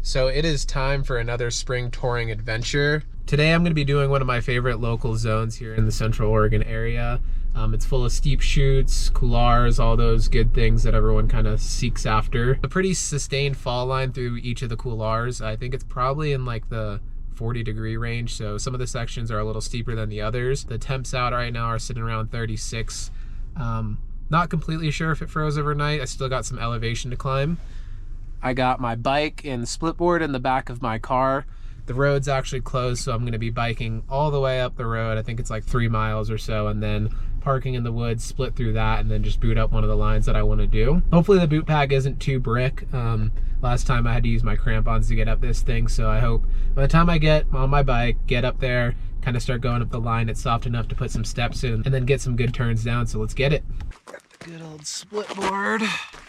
So it is time for another spring touring adventure. Today I'm going to be doing one of my favorite local zones here in the Central Oregon area. It's full of steep chutes, couloirs, all those good things that everyone kind of seeks after. A pretty sustained fall line through each of the couloirs. I think it's probably in like the 40-degree range, so some of the sections are a little steeper than the others. The temps out right now are sitting around 36. Not completely sure if it froze overnight. I still got some elevation to climb. I got my bike and split board in the back of my car. The road's actually closed, so I'm going to be biking all the way up the road. I think it's like 3 miles or so, and then parking in the woods, split through that, and then just boot up one of the lines that I want to do. Hopefully the boot pack isn't too brick. Last time I had to use my crampons to get up this thing, so I hope by the time I get on my bike, get up there, kind of start going up the line, it's soft enough to put some steps in and then get some good turns down. So let's get it. Got the good old split board.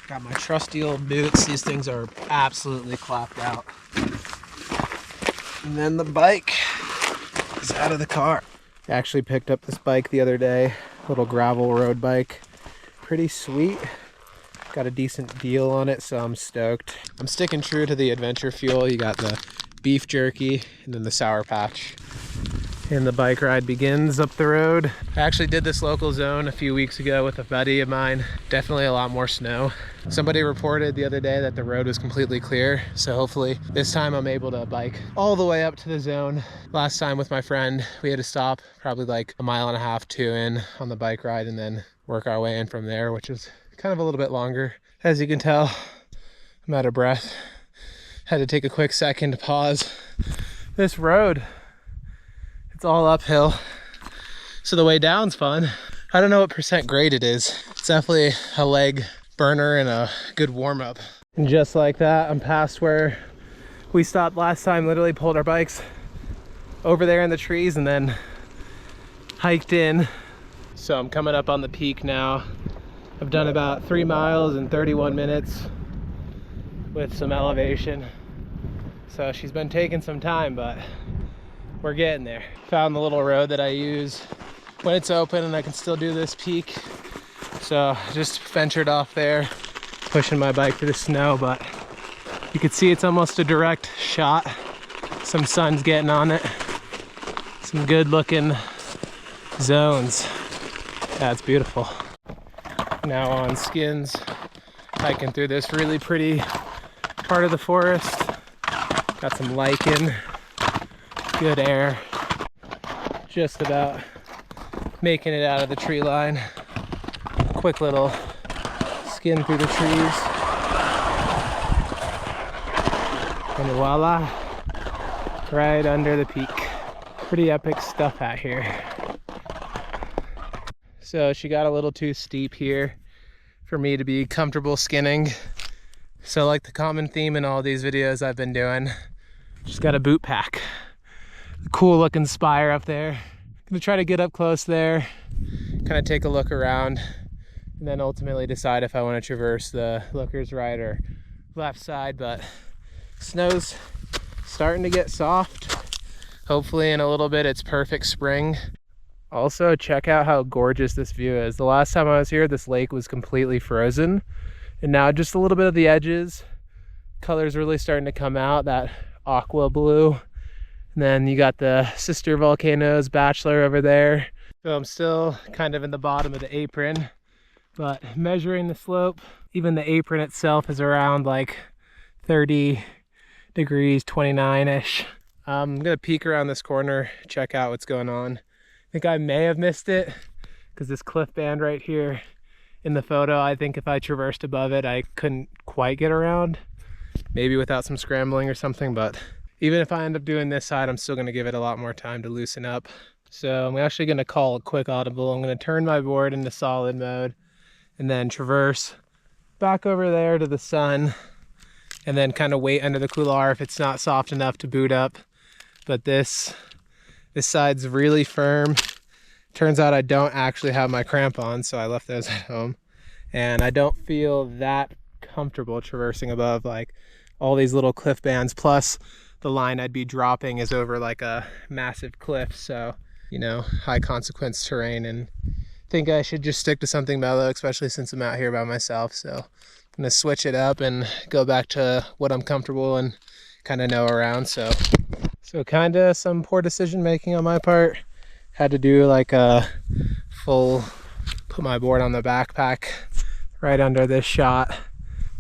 Got my trusty old boots. These things are absolutely clapped out. And then the bike is out of the car. I actually picked up this bike the other day, little gravel road bike. Pretty sweet. Got a decent deal on it, so I'm stoked. I'm sticking true to the adventure fuel. You got the beef jerky and then the Sour Patch. And the bike ride begins up the road. I actually did this local zone a few weeks ago with a buddy of mine. Definitely a lot more snow. Somebody reported the other day that the road was completely clear, so hopefully this time I'm able to bike all the way up to the zone. Last time with my friend, we had to stop probably like 1.5 miles, 2 in on the bike ride and then work our way in from there, which is kind of a little bit longer. As you can tell, I'm out of breath. Had to take a quick second to pause. This road, it's all uphill, so the way down's fun. I don't know what percent grade it is. It's definitely a leg burner and a good warm-up. And just like that, I'm past where we stopped last time. Literally pulled our bikes over there in the trees and then hiked in. So I'm coming up on the peak now. I've done about 3 miles in 31 minutes with some elevation. So she's been taking some time, but we're getting there. Found the little road that I use when it's open and I can still do this peak. So just ventured off there, pushing my bike through the snow, but you can see it's almost a direct shot. Some sun's getting on it. Some good looking zones. That's beautiful. Now on skins, hiking through this really pretty part of the forest. Got some lichen. Good air. Just about making it out of the tree line. Quick little skin through the trees. And voila, right under the peak. Pretty epic stuff out here. So she got a little too steep here for me to be comfortable skinning. So like the common theme in all these videos I've been doing, just got a boot pack. Cool looking spire up there. Gonna try to get up close there, kind of take a look around, and then ultimately decide if I want to traverse the looker's right or left side. But snow's starting to get soft. Hopefully in a little bit it's perfect spring. Also, check out how gorgeous this view is. The last time I was here, this lake was completely frozen, and now just a little bit of the edges. Color's really starting to come out, that aqua blue. And then you got the sister volcanoes, Bachelor over there. So I'm still kind of in the bottom of the apron, but measuring the slope, even the apron itself is around like 30 degrees, 29-ish. I'm gonna peek around this corner, check out what's going on. I think I may have missed it because this cliff band right here in the photo, I think if I traversed above it, I couldn't quite get around. Maybe without some scrambling or something, but even if I end up doing this side, I'm still gonna give it a lot more time to loosen up. So I'm actually gonna call a quick audible. I'm gonna turn my board into solid mode and then traverse back over there to the sun and then kind of wait under the couloir if it's not soft enough to boot up. But this side's really firm. Turns out I don't actually have my crampons, so I left those at home. And I don't feel that comfortable traversing above like all these little cliff bands. Plus the line I'd be dropping is over like a massive cliff. So, you know, high consequence terrain, and I think I should just stick to something mellow, especially since I'm out here by myself. So I'm gonna switch it up and go back to what I'm comfortable and kind of know around. So kind of some poor decision making on my part. Had to do like a full, put my board on the backpack right under this shot.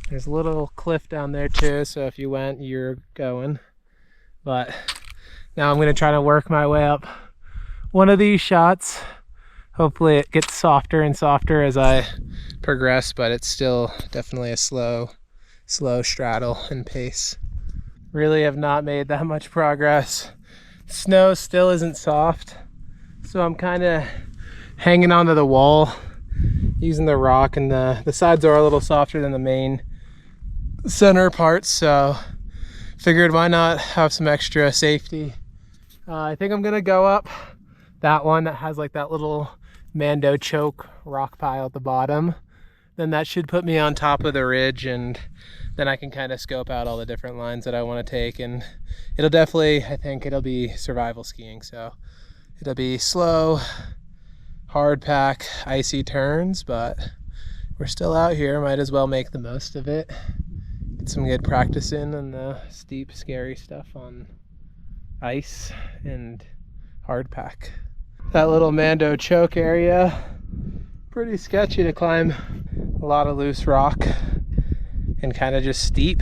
There's a little cliff down there too, so if you went, you're going. But now I'm gonna try to work my way up one of these shots. Hopefully it gets softer and softer as I progress, but it's still definitely a slow straddle and pace. Really have not made that much progress. Snow still isn't soft, so I'm kind of hanging onto the wall using the rock, and the sides are a little softer than the main center parts, so figured why not have some extra safety. I think I'm gonna go up that one that has like that little Mando choke rock pile at the bottom. Then that should put me on top of the ridge, and then I can kind of scope out all the different lines that I want to take, and it'll definitely, I think it'll be survival skiing, so it'll be slow, hard pack, icy turns, but we're still out here, might as well make the most of it. Get some good practice in on the steep, scary stuff on ice and hard pack. That little Mando choke area, pretty sketchy to climb. A lot of loose rock and kind of just steep.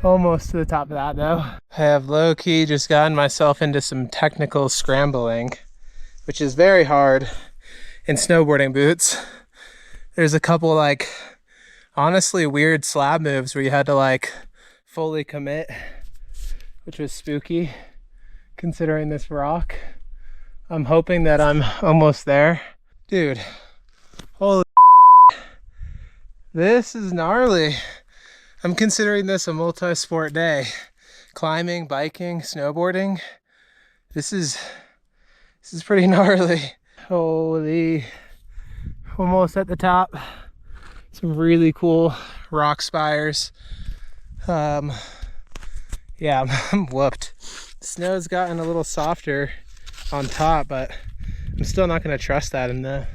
Almost to the top of that though. I have low-key just gotten myself into some technical scrambling, which is very hard in snowboarding boots. There's a couple like honestly weird slab moves where you had to like fully commit, which was spooky considering this rock. I'm hoping that I'm almost there. Dude, holy this is gnarly. I'm considering this a multi-sport day. Climbing, biking, snowboarding. This is pretty gnarly. Holy, almost at the top. Some really cool rock spires. Yeah, I'm whooped. The snow's gotten a little softer on top, but I'm still not going to trust that in the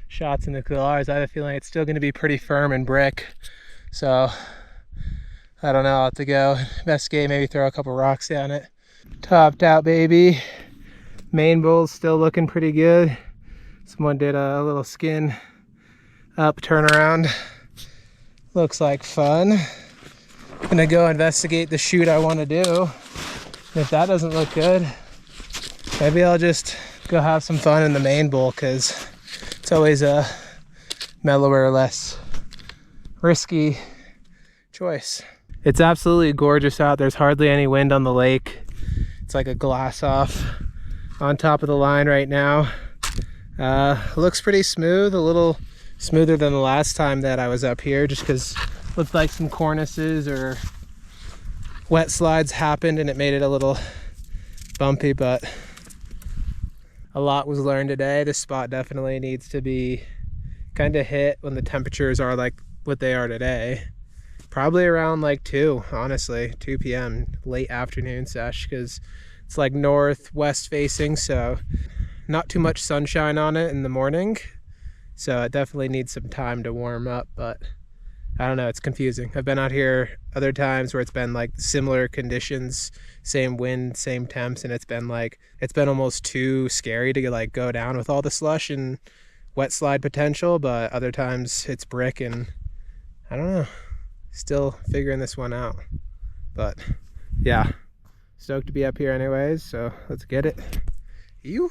shots in the couloirs. I have a feeling it's still going to be pretty firm and brick. So I don't know, I'll have to go investigate, maybe throw a couple rocks down it. Topped out, baby. Main bowl's still looking pretty good. Someone did a little skin up turnaround. Looks like fun. I'm gonna go investigate the chute I want to do. If that doesn't look good, maybe I'll just go have some fun in the main bowl, because it's always a mellower, less risky choice. It's absolutely gorgeous out. There's hardly any wind on the lake. It's like a glass off on top of the line right now. Looks pretty smooth, a little smoother than the last time that I was up here, just because it looked like some cornices or wet slides happened and it made it a little bumpy, but a lot was learned today. This spot definitely needs to be kind of hit when the temperatures are like what they are today. Probably around like 2 p.m, late afternoon sesh, because it's like northwest facing, so not too much sunshine on it in the morning. So it definitely needs some time to warm up, but I don't know, it's confusing. I've been out here other times where it's been like similar conditions, same wind, same temps, and it's been almost too scary to like go down with all the slush and wet slide potential, but other times it's brick, and I don't know, still figuring this one out. But yeah, stoked to be up here anyways, so let's get it. You.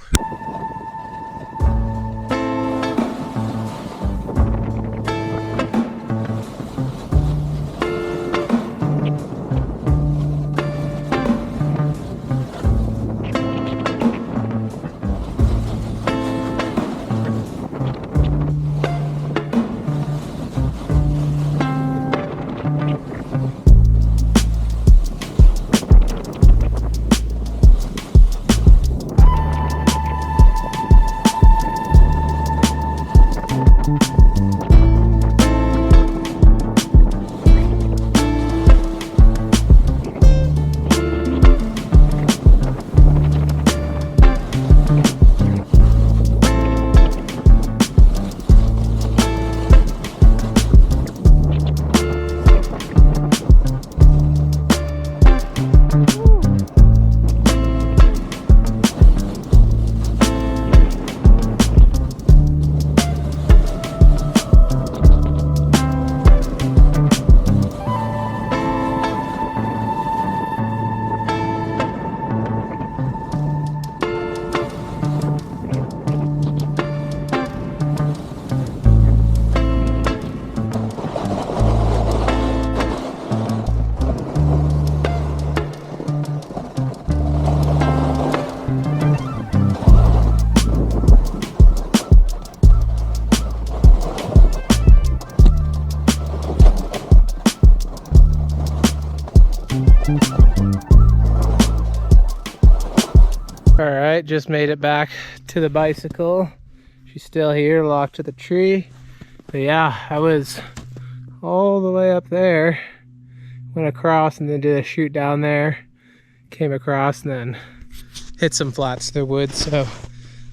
All right, just made it back to the bicycle. She's still here, locked to the tree. But yeah, I was all the way up there, went across and then did a shoot down there, came across and then hit some flats through woods. So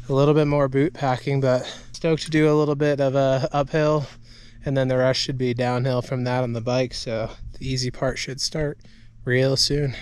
a little bit more boot packing, but stoked to do a little bit of a uphill, and then the rest should be downhill from that on the bike. So the easy part should start real soon.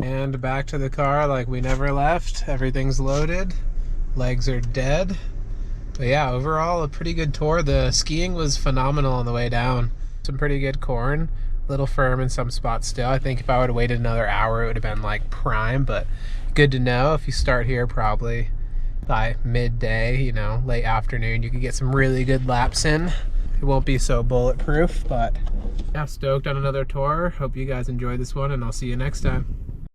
And back to the car like we never left. Everything's loaded. Legs are dead. But yeah, overall a pretty good tour. The skiing was phenomenal on the way down. Some pretty good corn. A little firm in some spots still. I think if I would have waited another hour it would have been like prime, but good to know. If you start here probably by midday, you know, late afternoon, you could get some really good laps in. It won't be so bulletproof, but yeah, stoked on another tour. Hope you guys enjoyed this one, and I'll see you next time.